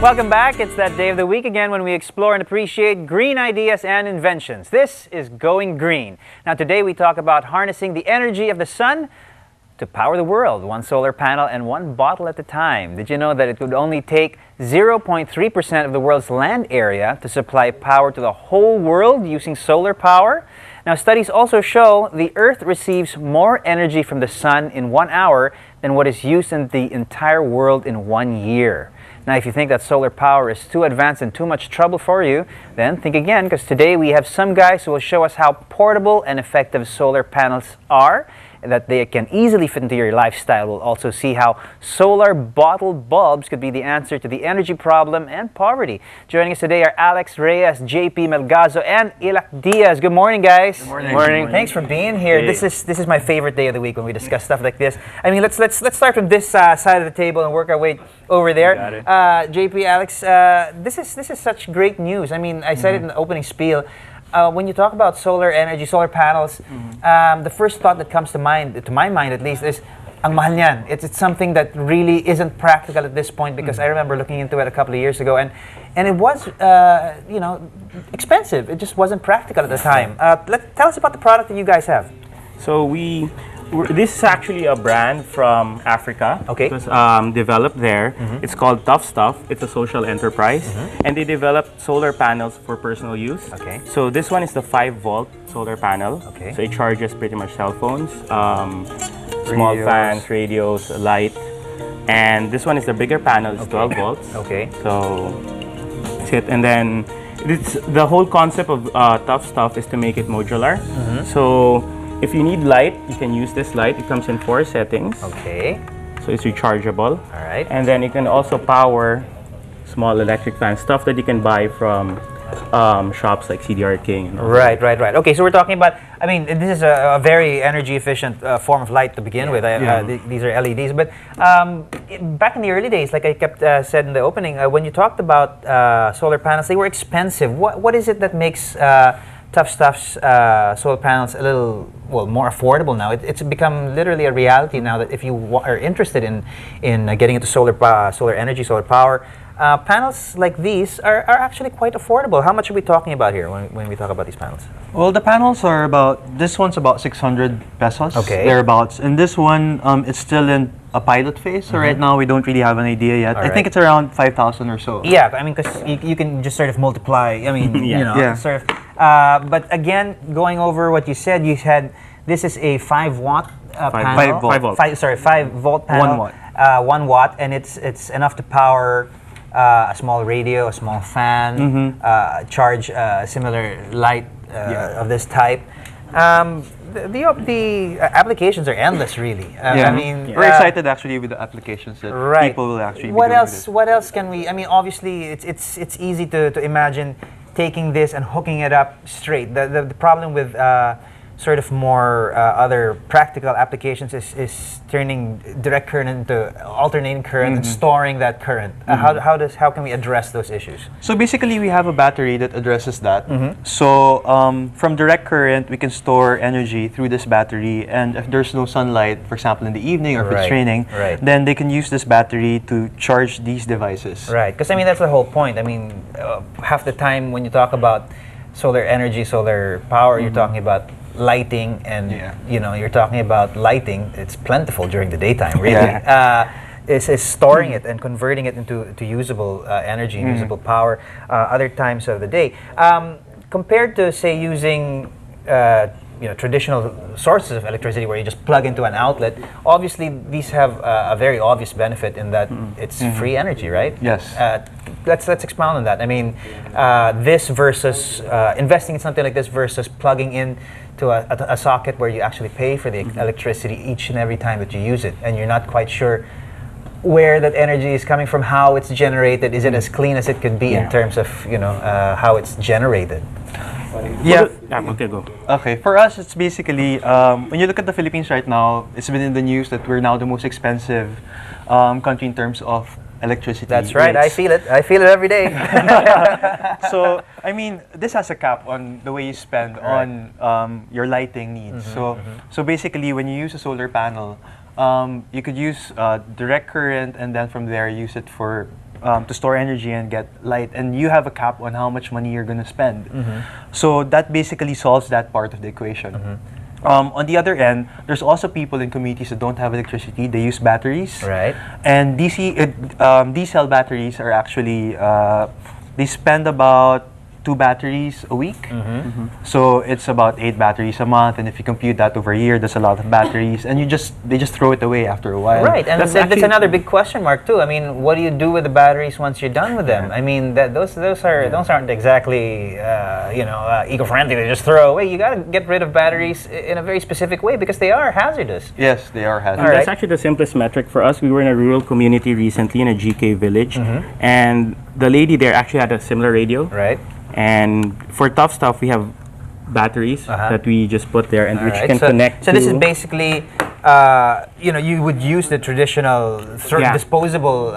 Welcome back. It's that day of the week again when we explore and appreciate green ideas and inventions. This is Going Green. Now today we talk about harnessing the energy of the sun to power the world, one solar panel and one bottle at a time. Did you know that it would only take 0.3% of the world's land area to supply power to the whole world using solar power? Now studies also show the Earth receives more energy from the sun in 1 hour than what is used in the entire world in 1 year. Now, if you think that solar power is too advanced and too much trouble for you, then think again, because today we have some guys who will show us how portable and effective solar panels are, and that they can easily fit into your lifestyle. We'll also see how solar bottle bulbs could be the answer to the energy problem and poverty. Joining us today are Alex Reyes, JP Melgazo, and Ilak Diaz. Good morning, guys. Good morning. Good morning. Thanks for being here. Hey. This is my favorite day of the week when we discuss stuff like this. I mean, let's start from this side of the table and work our way over there. JP, Alex, this is such great news. I mean, I said it in the opening spiel. When you talk about solar energy, solar panels, the first thought that comes to my mind at least, is ang mahal niyan. It's something that really isn't practical at this point, because I remember looking into it a couple of years ago, and it was expensive. It just wasn't practical at the time. Tell us about the product that you guys have. So this is actually a brand from Africa. Okay. It was developed there. It's called Tough Stuff. It's a social enterprise. And they developed solar panels for personal use. Okay. So this one is the 5-volt solar panel. Okay. So it charges pretty much cell phones, small fans, radios, light. And this one is the bigger panel. It's 12 volts. Okay. So that's it. And then the whole concept of Tough Stuff is to make it modular. So if you need light, you can use this light. It comes in 4 settings. Okay. So it's rechargeable. All right. And then you can also power small electric fan, stuff that you can buy from shops like CDR King. Right. Okay, so we're talking about, I mean, this is a very energy efficient form of light to begin with. These are LEDs. But back in the early days, like I kept said in the opening, when you talked about solar panels, they were expensive. What is it that makes Tough Stuff's solar panels a little more affordable now? It's become literally a reality now that if you are interested in getting into solar energy, solar power, panels like these are actually quite affordable. How much are we talking about here when we talk about these panels? Well, the panels are this one's about 600 pesos, thereabouts. And this one, it's still in a pilot phase, so right now we don't really have an idea yet. I think it's around 5,000 or so. Yeah, I mean, because you can just sort of multiply, I mean, sort of. But again, going over what you said, this is a 5-watt panel. 5-volt panel. 1 watt. 1 watt, and it's enough to power a small radio, a small fan, charge similar light of this type. The applications are endless, really. I mean, we're excited actually with the applications that people will actually. What else can we? I mean, obviously, it's easy to imagine taking this and hooking it up straight. The problem with sort of more other practical applications is turning direct current into alternating current and storing that current. How can we address those issues? So basically, we have a battery that addresses that. So from direct current, we can store energy through this battery, and if there's no sunlight, for example in the evening, or if it's raining, then they can use this battery to charge these devices. Right, because I mean that's the whole point. I mean, half the time when you talk about solar energy, solar power, you're talking about lighting, and you're talking about lighting. It's plentiful during the daytime, really. Is storing it and converting it into usable energy, usable power other times of the day. Compared to, say, using traditional sources of electricity where you just plug into an outlet, obviously these have a very obvious benefit in that it's free energy, right? Yes. Let's expound on that. I mean, this versus investing in something like this versus plugging in to a socket where you actually pay for the electricity each and every time that you use it, and you're not quite sure where that energy is coming from, how it's generated. Is it as clean as it could be in terms of how it's generated? Okay, go. Okay, for us, it's basically when you look at the Philippines right now, it's been in the news that we're now the most expensive country in terms of electricity. That's right. rates. I feel it. I feel it every day. So, I mean, this has a cap on the way you spend on your lighting needs. So basically, when you use a solar panel, you could use direct current, and then from there use it for to store energy and get light, and you have a cap on how much money you're going to spend. So that basically solves that part of the equation. On the other end, there's also people in communities that don't have electricity. They use batteries. Right. And these cell batteries are actually, they spend about 2 batteries a week. So it's about 8 batteries a month, and if you compute that over a year, that's a lot of batteries, and they just throw it away after a while. Right, and that's another big question mark too. I mean, what do you do with the batteries once you're done with them? I mean, those aren't exactly eco-friendly to just throw away. You got to get rid of batteries in a very specific way because they are hazardous. Yes, they are hazardous. That's actually the simplest metric for us. We were in a rural community recently in a GK village, and the lady there actually had a similar radio. Right. And for tough stuff, we have batteries that we just put there and which can connect. So this is basically, you would use the traditional disposable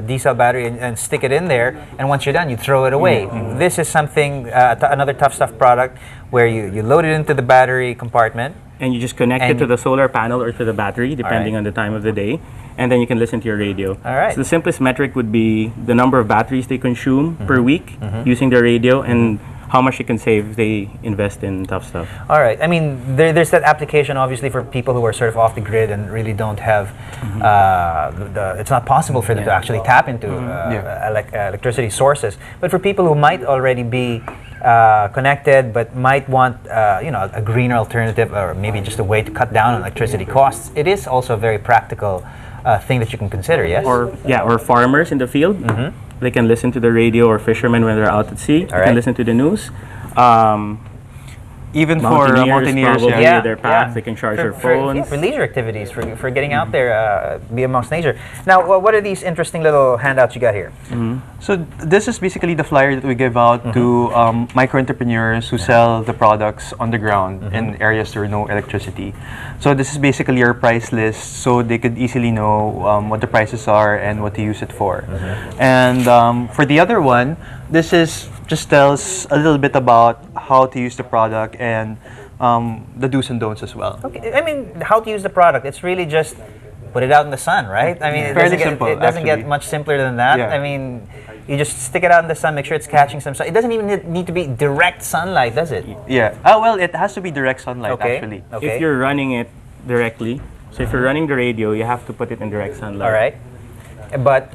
D-cell battery and stick it in there, and once you're done, you throw it away. This is something, another tough stuff product where you load it into the battery compartment. And you just connect it to the solar panel or to the battery, depending on the time of the day. And then you can listen to your radio. All right. So the simplest metric would be the number of batteries they consume per week using their radio and how much you can save if they invest in tough stuff. All right. I mean, there's that application obviously for people who are sort of off the grid and really don't have, it's not possible for them to actually tap into electricity sources. But for people who might already be connected but might want a greener alternative or maybe just a way to cut down on electricity costs, it is also a very practical thing that you can consider, yes? Or farmers in the field. They can listen to the radio, or fishermen when they're out at sea. They can listen to the news. Even for mountaineers, their paths, they can charge their phones. For leisure activities, for getting out there, be amongst nature. Now, what are these interesting little handouts you got here? So this is basically the flyer that we give out to micro entrepreneurs who sell the products on the ground in areas where no electricity. So this is basically our price list, so they could easily know what the prices are and what to use it for. And for the other one, this is just tells a little bit about how to use the product and the do's and don'ts as well. Okay, I mean, how to use the product. It's really just put it out in the sun, right? I mean, it doesn't get much simpler than that. I mean, you just stick it out in the sun, make sure it's catching some sun. It doesn't even need to be direct sunlight, does it? Yeah. Well, it has to be direct sunlight, actually. Okay. If you're running it directly, so if you're running the radio, you have to put it in direct sunlight. All right. But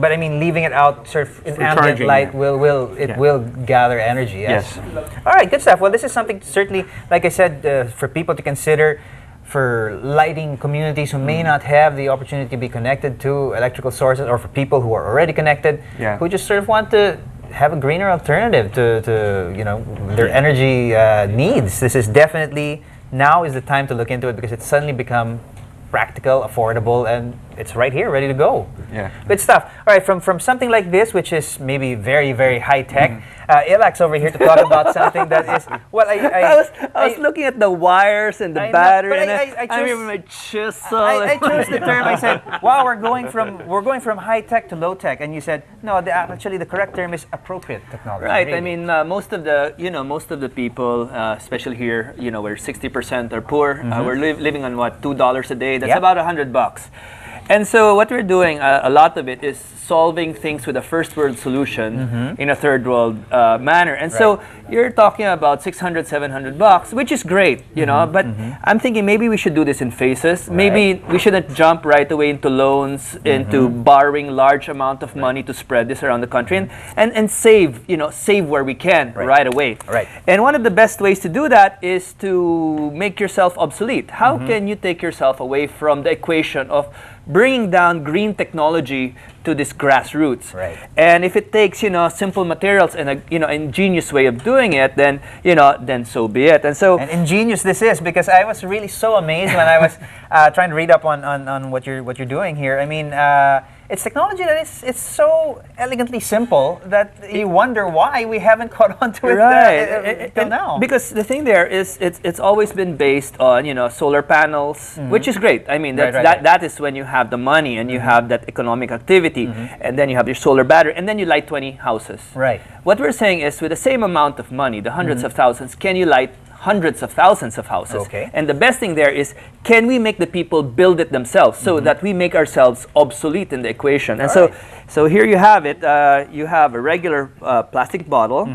I mean, leaving it out sort of in ambient light will gather energy. Yes. All right, good stuff. Well, this is something certainly, like I said, for people to consider for lighting communities who may not have the opportunity to be connected to electrical sources, or for people who are already connected, who just sort of want to have a greener alternative to their energy needs. This is definitely, now is the time to look into it because it's suddenly become practical, affordable, and it's right here, ready to go. Yeah. Good stuff. All right, from something like this, which is maybe very, very high tech, Ilax over here to talk about something that is, well, I was looking at the wires and the battery, and I mean, my chisel. I chose the term. I said, "Wow, we're going from high tech to low tech," and you said, "No, actually, the correct term is appropriate technology." Right. Really. I mean, most of the people, especially here, where 60% are poor. We're living on what, $2 a day. That's about $100. And so what we're doing, a lot of it is solving things with a first world solution in a third world manner. And so you're talking about $600, $700, which is great, but I'm thinking maybe we should do this in phases. Maybe we shouldn't jump right away into loans, into borrowing large amount of money to spread this around the country and save, save where we can right away. Right. And one of the best ways to do that is to make yourself obsolete. How can you take yourself away from the equation of bringing down green technology to this grassroots? Right. And if it takes, simple materials and a, ingenious way of doing it, then, then so be it. And so, and ingenious this is, because I was really so amazed when I was trying to read up on what you're doing here. I mean, it's technology that it's so elegantly simple that you wonder why we haven't caught on to it till now. Because the thing there is, it's always been based on solar panels, which is great. I mean, that is when you have the money and you have that economic activity, and then you have your solar battery, and then you light 20 houses. Right. What we're saying is, with the same amount of money, the hundreds of thousands, can you light hundreds of thousands of houses. Okay. And the best thing there is, can we make the people build it themselves so that we make ourselves obsolete in the equation? And so here you have it. You have a regular plastic bottle,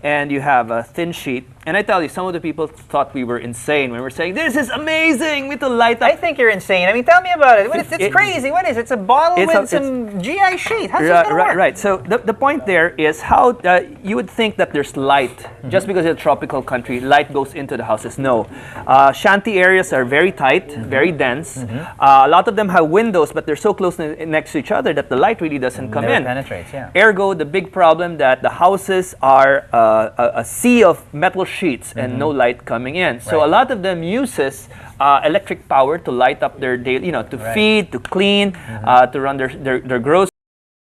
and you have a thin sheet. And I tell you, some of the people thought we were insane when we were saying, this is amazing, with the light up. I think you're insane. I mean, tell me about it. It's crazy. What is it? It's a bottle with some GI sheet. How's this going to work? Right. So the point there is how you would think that there's light. Just because it's a tropical country, light goes into the houses. No. Shanty areas are very tight, very dense. A lot of them have windows, but they're so close next to each other that the light really doesn't come in. Penetrates, yeah. Ergo, the big problem that the houses are a sea of metal sheets and no light coming in. So a lot of them uses electric power to light up their daily, to feed, to clean, to run their groceries.